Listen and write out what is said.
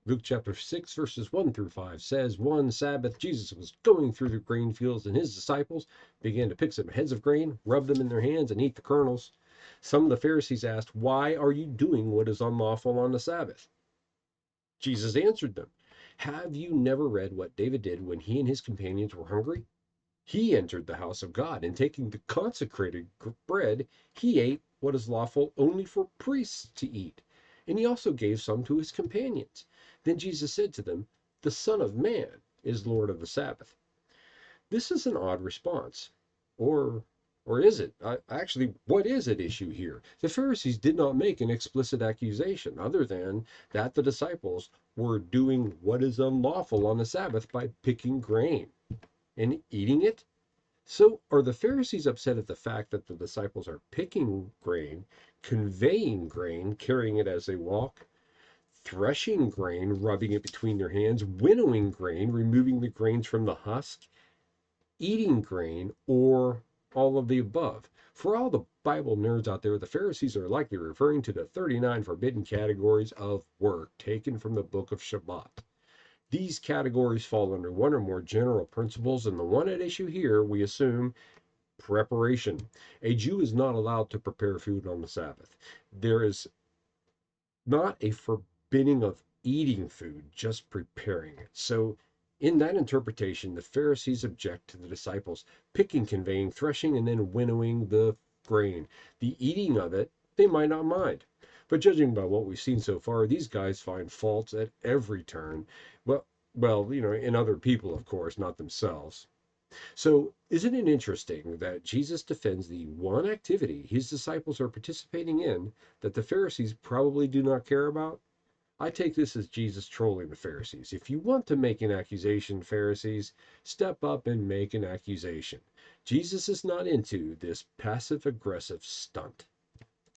Luke chapter 6, verses 1 through 5 says, one Sabbath, Jesus was going through the grain fields, and his disciples began to pick some heads of grain, rub them in their hands, and eat the kernels. Some of the Pharisees asked, why are you doing what is unlawful on the Sabbath? Jesus answered them, have you never read what David did when he and his companions were hungry? He entered the house of God, and taking the consecrated bread, he ate what is lawful only for priests to eat. And he also gave some to his companions. Then Jesus said to them, the Son of Man is Lord of the Sabbath. This is an odd response. Or or is it? Actually, what is at issue here? The Pharisees did not make an explicit accusation other than that the disciples were doing what is unlawful on the Sabbath by picking grain and eating it. So are the Pharisees upset at the fact that the disciples are picking grain, conveying grain, carrying it as they walk, threshing grain, rubbing it between their hands, winnowing grain, removing the grains from the husk, eating grain, or all of the above? For all the Bible nerds out there, the Pharisees are likely referring to the 39 forbidden categories of work taken from the book of Shabbat. These categories fall under one or more general principles, and the one at issue here, we assume, preparation. A Jew is not allowed to prepare food on the Sabbath. There is not a forbidding of eating food, just preparing it. So, in that interpretation, the Pharisees object to the disciples picking, conveying, threshing, and then winnowing the grain. The eating of it, they might not mind. But judging by what we've seen so far, these guys find faults at every turn. Well, in other people, of course, not themselves. So, isn't it interesting that Jesus defends the one activity his disciples are participating in that the Pharisees probably do not care about? I take this as Jesus trolling the Pharisees. If you want to make an accusation, Pharisees, step up and make an accusation. Jesus is not into this passive aggressive stunt.